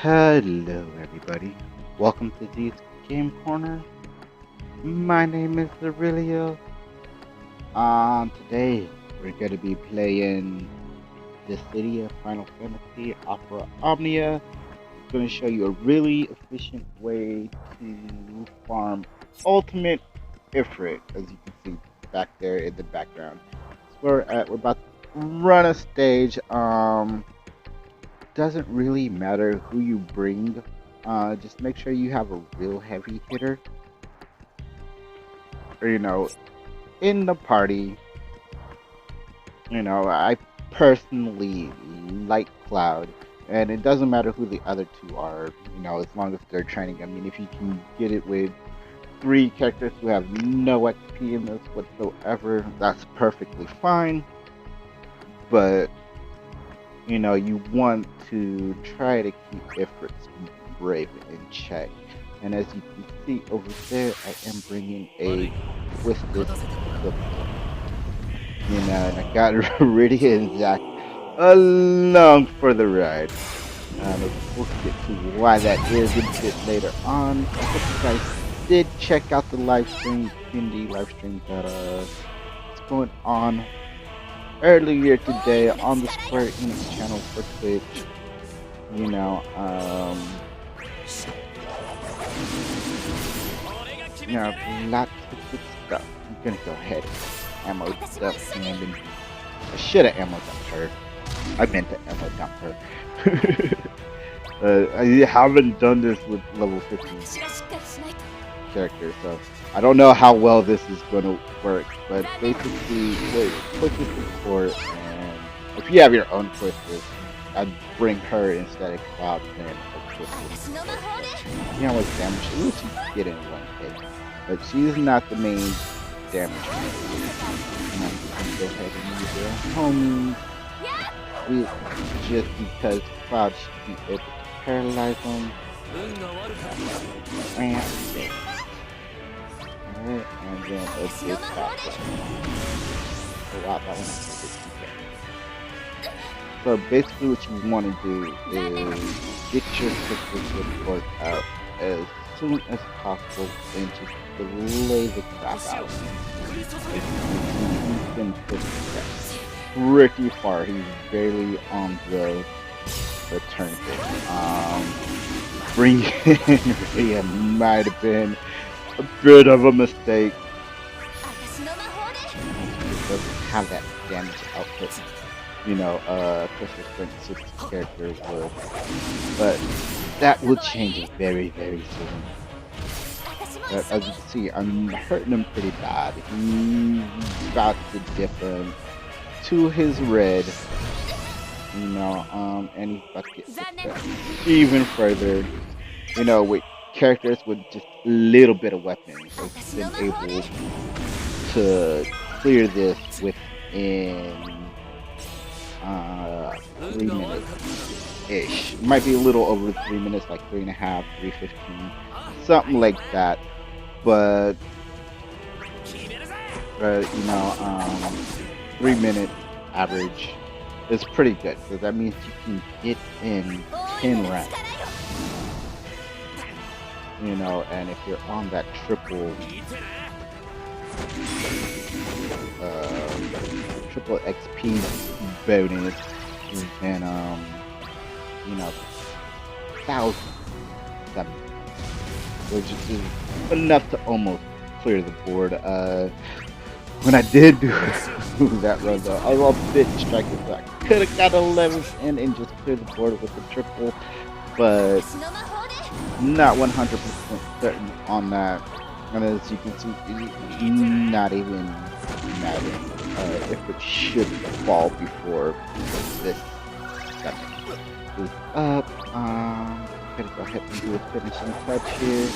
Hello everybody, welcome to Z's Game Corner. My name is Rydia. Today we're going to be playing the City of Final Fantasy Opera Omnia. It's going to show you a really efficient way to farm Ultimate Ifrit, as you can see back there in the background. So we're about to run a stage. Doesn't really matter who you bring, just make sure you have a real heavy hitter, or in the party. I personally like Cloud, and it doesn't matter who the other two are, as long as they're training. I mean, if you can get it with 3 characters who have no XP in this whatsoever, that's perfectly fine. But you want to try to keep Ifrit's brave in check. And as you can see over there, I am bringing a twisted flip. And I got Rydia and Zack along for the ride. We'll get to why that is a bit later on. I hope you guys did check out the live stream, community live stream that is going on earlier today on the Square Enix channel for Twitch. Lots of good stuff. I'm gonna go ahead and ammo dump and I should have ammo dumped her. I meant to ammo dump her. I haven't done this with level 15 characters, so I don't know how well this is going to work, but basically, quickly support, and if you have your own Twisted, I'd bring her instead of Cloud than a Twisted. You know what damage she get in one hit, but she's not the main damage. And I'm going to go ahead and use her homies, just because Cloud should be able to paralyze them. And then a big back. Oh wow, that one has a 50. So basically what you want to do is get your crystal support out as soon as possible and just delay the crap out. He's been pushed pretty far. He's barely on the turnpike. Bringing Rydia might have been a bit of a mistake. It doesn't have that damage output, Crystal Sprint 6 character would. But that will change very, very soon. But as you can see, I'm hurting him pretty bad. He's about to dip him to his red, and he's about to get even further, with characters with just a little bit of weapons. I've been able to clear this within 3 minutes-ish. It might be a little over 3 minutes, like 3.5, 3:15, something like that. But 3 minute average is pretty good, because that means you can get in 10 rounds. And if you're on that triple XP bonus, then 1,007, which is enough to almost clear the board. When I did do that run though, I was a bit distracted, so I could have got 11th and just cleared the board with the triple, but not 100% certain on that. And as you can see, not even matter if it should fall before this second is up. Gonna go ahead and do a finishing touch here.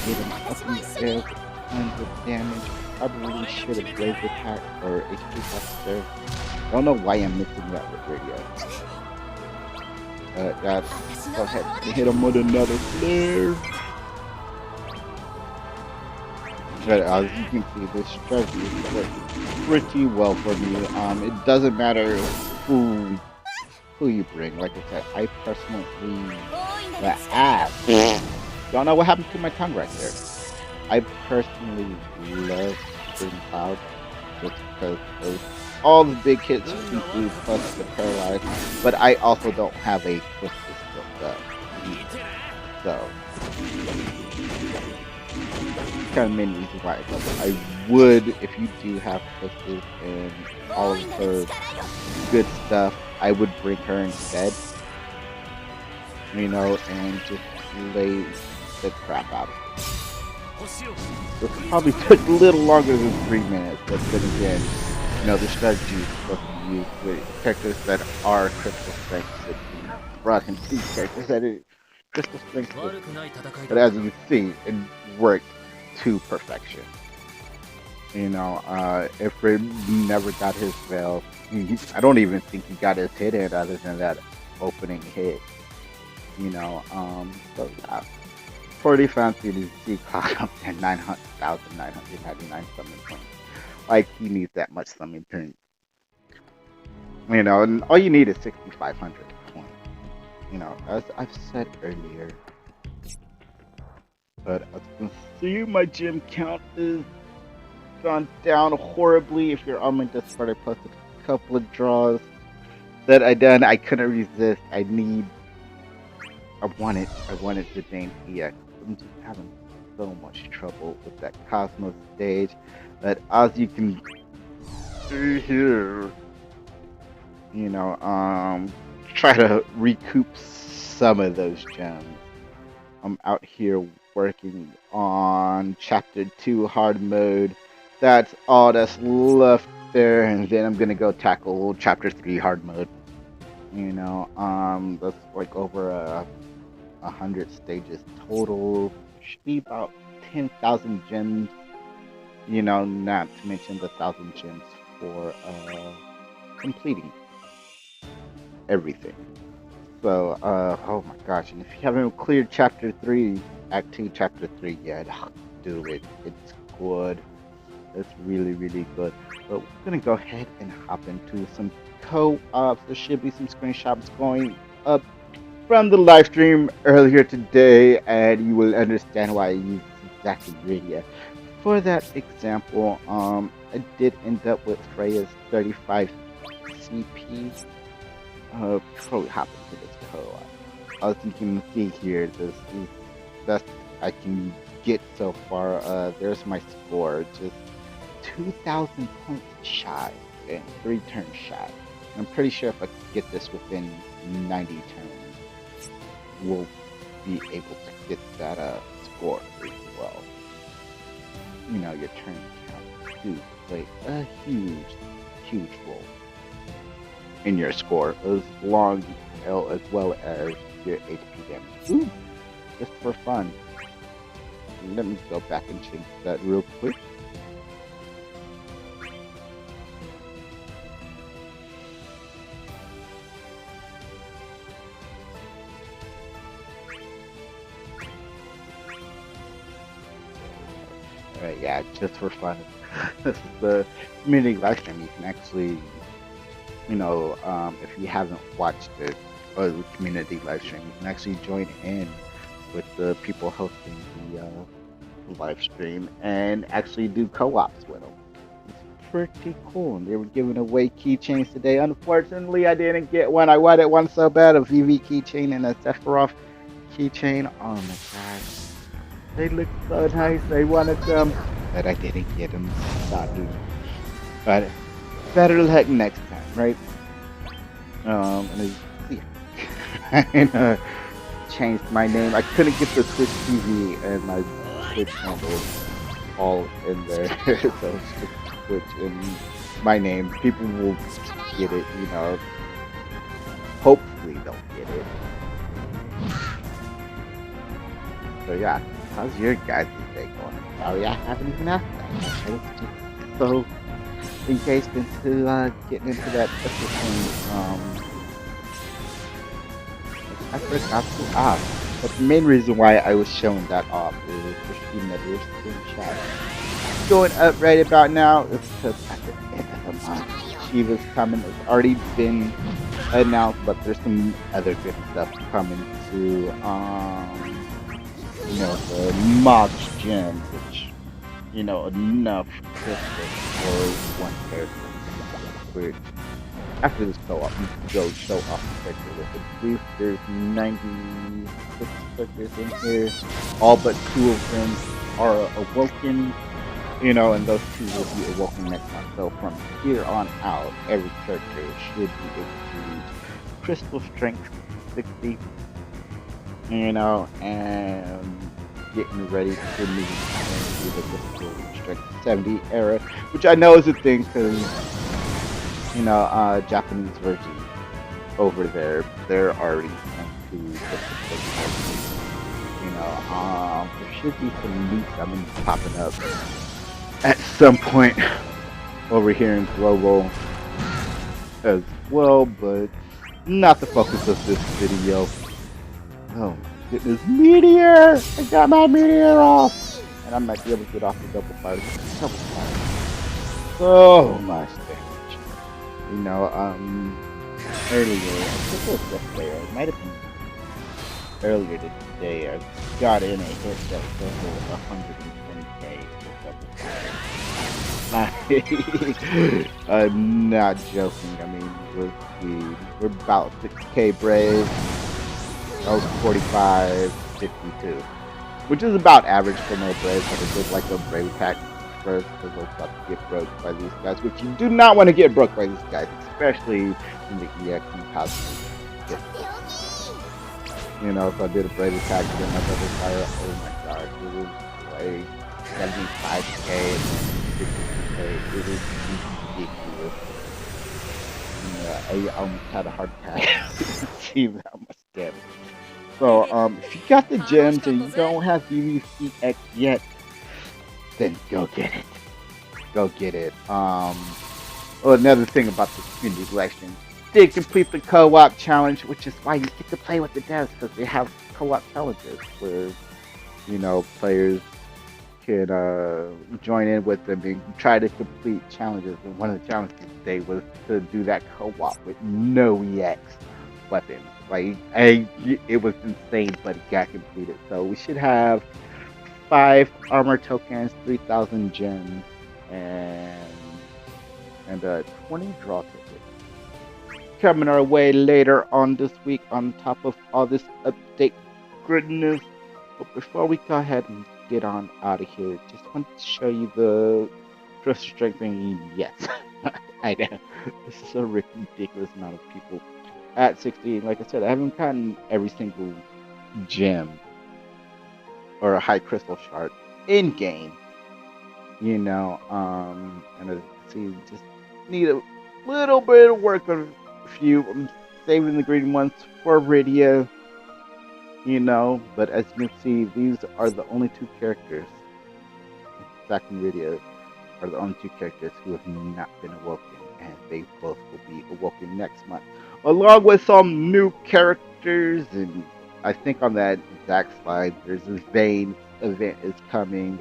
Get him up in the air with tons of damage. Probably should have blazed attack or HP faster. Don't know why I'm missing that with Rydia. Go ahead and hit him with another flare. But as you can see, this strategy is working pretty well for me. It doesn't matter who who you bring. Like I said, I personally the ass. Y'all know what happened to my tongue right there. I personally love Spring Cloud just because of all the big hits you can do plus the paralyzed. But I also don't have a Twisted built up either. So kind of main reason why I love it. I would, if you do have Twisted and all of her good stuff, I would bring her instead. You know, and just lay the crap out of it. This probably took a little longer than 3 minutes, but then again, you know, the strategy is supposed to be used with characters that are Crystal Strength 60. Brought in 2 characters that are Crystal Strength 60. But as you see, it worked to perfection. You know, Ifrit never got his veil. I don't even think he got his hit in other than that opening hit. You know, so yeah. Pretty fancy to see Cloud up to 900,999 summon points. Like, he needs that much summon points. You know, and all you need is 6,500 points. You know, as I've said earlier. But as you can see, my gym count is gone down horribly. If you're on my Discord, I posted a couple of draws that I done. I couldn't resist. I wanted the Vayne EX. I'm just having so much trouble with that Cosmos stage. But as you can see here, you know, try to recoup some of those gems. I'm out here working on Chapter 2 hard mode. That's all that's left there, and then I'm gonna go tackle Chapter 3 hard mode. You know, that's like over 100 stages total. Should be about 10,000 gems. You know, not to mention the 1,000 gems for completing everything. So, oh my gosh, and if you haven't cleared Chapter 3, Act 2, Chapter 3 yet, do it. It's good. It's really, really good. But we're gonna go ahead and hop into some co-ops. There should be some screenshots going up from the live stream earlier today, and you will understand why I used Zack and Rydia. For that example, I did end up with Freya's 35 CP. Before we hop into this co-op, as you can see here, this is best I can get so far. There's my score, just 2,000 points shy and 3 turns shy. I'm pretty sure if I get this within 90 turns, we'll be able to get that score as well. You know, your turn count do play a huge role in your score, as well as your HP damage. Ooh, just for fun. Let me go back and change that real quick. Alright, yeah, just for fun. This is the community livestream. You can actually, you know, if you haven't watched it, or the community livestream, you can actually join in with the people hosting the live stream and actually do co-ops with them. It's pretty cool. And they were giving away keychains today. Unfortunately, I didn't get one. I wanted one so bad, a VV keychain and a Sephiroth keychain. Oh my gosh. They look so nice. I wanted them, but I didn't get them. Sadly. But better luck next time, right? And I changed my name. I couldn't get the Twitch TV and my Twitch handle all in there. So it's just Twitch and my name. People will get it, you know. Hopefully they'll get it. So yeah, how's your guys' day going? Sorry, I haven't even asked that. I was just so engaged into getting into that thing. I forgot to ask, but the main reason why I was showing that off is Christina is in chat. Going up right about now is because at the end of the month, Shiva's coming has already been announced, but there's some other good stuff coming to the Mox Gym, which enough crystals for one character. After this co-op, you can go show off the character with a brief. There's 96 characters in here. All but 2 of them are awoken, and those 2 will be awoken next month. So from here on out, every character should be able to use Crystal Strength 60, and getting ready to move into the Crystal Strength 70 era, which I know is a thing because Japanese version over there, they're already into the there should be some new summons popping up at some point over here in Global as well, but not the focus of this video. Oh my goodness, Meteor! I got my Meteor off! And I might be able to get off the double fire. So much damage. Earlier, I think it was yesterday, or it might have been earlier today, I got in a hit that was over 120k for double fire. I'm not joking. I mean, we're about 6k brave. I was 45, 52, which is about average for no brave, but I did like a brave attack first because I was about to get broke by these guys, which you do not want to get broke by these guys, especially in the EX and possibly get so I did a brave attack, then my double fire. Oh my god, it was like 75k and 50k. It was ridiculous. I almost had a heart attack seeing how much damage. So, if you got the gems and you don't have VVCX yet, then go get it. Go get it. Well, another thing about the community election, did complete the co-op challenge, which is why you get to play with the devs, because they have co-op challenges where, players can join in with them and try to complete challenges. And one of the challenges today was to do that co-op with no EX weapons. Like, it was insane, but it got completed. So we should have 5 armor tokens, 3,000 gems, and 20 draw tickets coming our way later on this week on top of all this update goodness. But before we go ahead and get on out of here, just want to show you the Crystal Strength thing. Yes, I know. This is a ridiculous amount of people at 60. Like I said, I haven't gotten every single gem or a High Crystal Shard in game. And I see, just need a little bit of work on a few. I'm saving the green ones for Rydia. But as you can see, these are the only 2 characters. Zack and Rydia are the only 2 characters who have not been awoken, and they both will be awoken next month, along with some new characters. And I think on that Zack slide, there's this Vayne event is coming.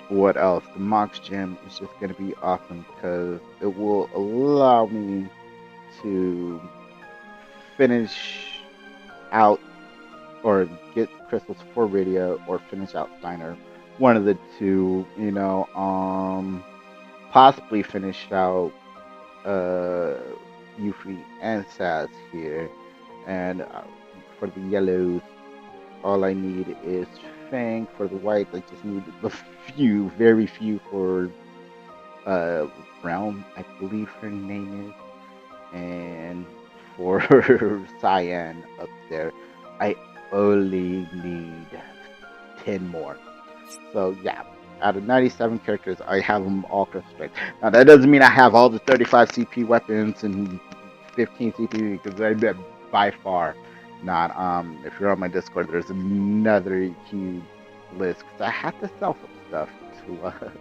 What else? The Mox Gym is just going to be awesome because it will allow me to finish out or get crystals for Rydia or finish out Steiner. One of the 2, possibly finish out Ifrit and Saz here. And for the yellows, all I need is Fang. For the white, I just need a few, very few for Realm, I believe her name is. And for Cyan up there, I only need 10 more. So yeah, out of 97 characters, I have them all crystal strength. Now that doesn't mean I have all the 35 CP weapons and 15 CP, because I bet by far not. If you're on my Discord, there's another huge list, because I have to sell some stuff to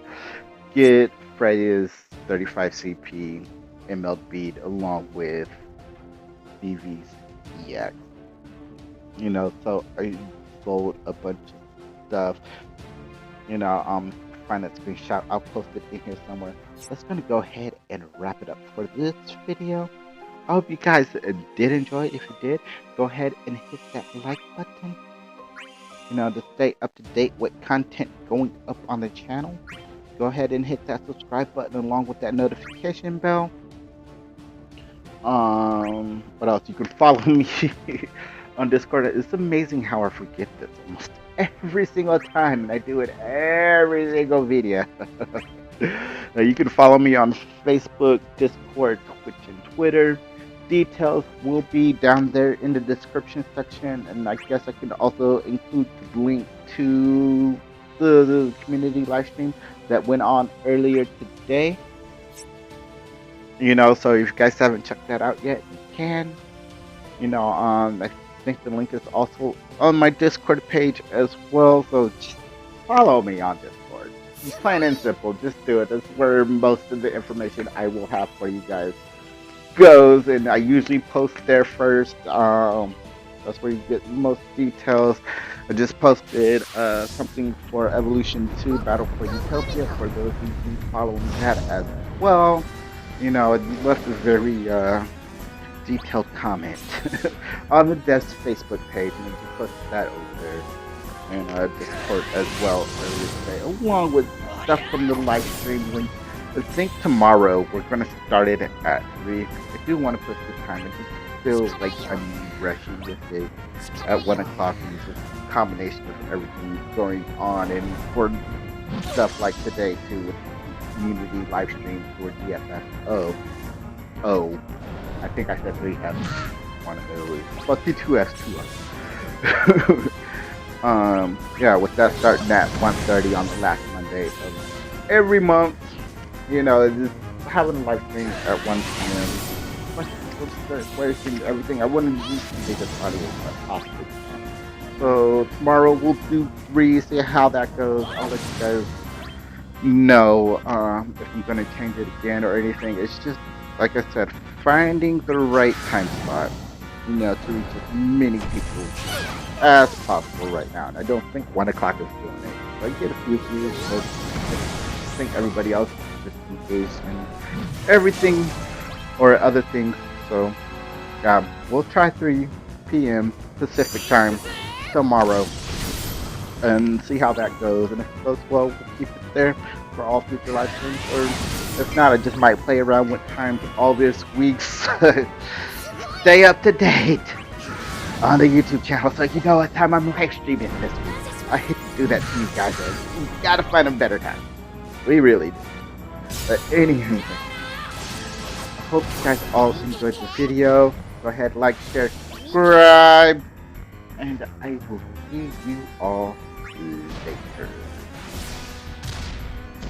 get Freddy's 35 CP Emerald Bead along with BV's EX. So I sold a bunch of stuff. find that screenshot, I'll post it in here somewhere. That's going to go ahead and wrap it up for this video. I hope you guys did enjoy it. If you did, go ahead and hit that like button, to stay up to date with content going up on the channel. Go ahead and hit that subscribe button along with that notification bell. What else? You can follow me on Discord. It's amazing how I forget this almost every single time, and I do it every single video. Now, you can follow me on Facebook, Discord, Twitch, and Twitter. Details will be down there in the description section, and I guess I can also include the link to the community live stream that went on earlier today. So if you guys haven't checked that out yet, you can. I think the link is also on my Discord page as well, so just follow me on Discord. It's plain and simple, just do it. That's where most of the information I will have for you guys goes, and I usually post there first. That's where you get most details. I just posted something for Evolution 2 Battle for Utopia for those who can follow that as well. It left a very detailed comment on the dev's Facebook page, and you posted that over there in Discord as well earlier today, along with stuff from the live stream. I think tomorrow we're going to start it at 3. I do want to push the time. It just feels like I'm rushing with it at 1 o'clock, and it's just a combination of everything going on, and for stuff like today too, with community live stream for DFS. Oh, I think I said 3 has one of those, but the 2 has 2 of yeah, with that starting at 1:30 on the last Monday of every month. Just having a live stream at 1 p.m. Wasting everything. I wouldn't use the biggest audience as possible. So tomorrow we'll do 3, see how that goes. I'll let you guys know if I'm going to change it again or anything. It's just, like I said, finding the right time spot, to reach as many people as possible right now. And I don't think 1 o'clock is doing it. So I get a few views, but I think everybody else is just engaged in everything or other things. So we'll try 3 p.m. Pacific time tomorrow and see how that goes. And if it goes well, we'll keep it there for all future live streams. Or if not, I just might play around with times all this weeks. Stay up to date on the YouTube channel, so you know what time I'm live streaming this week. I hate to do that to you guys. You gotta find a better time. We really do. But anyway, I hope you guys all enjoyed the video. Go ahead, like, share, subscribe, and I will see you all later.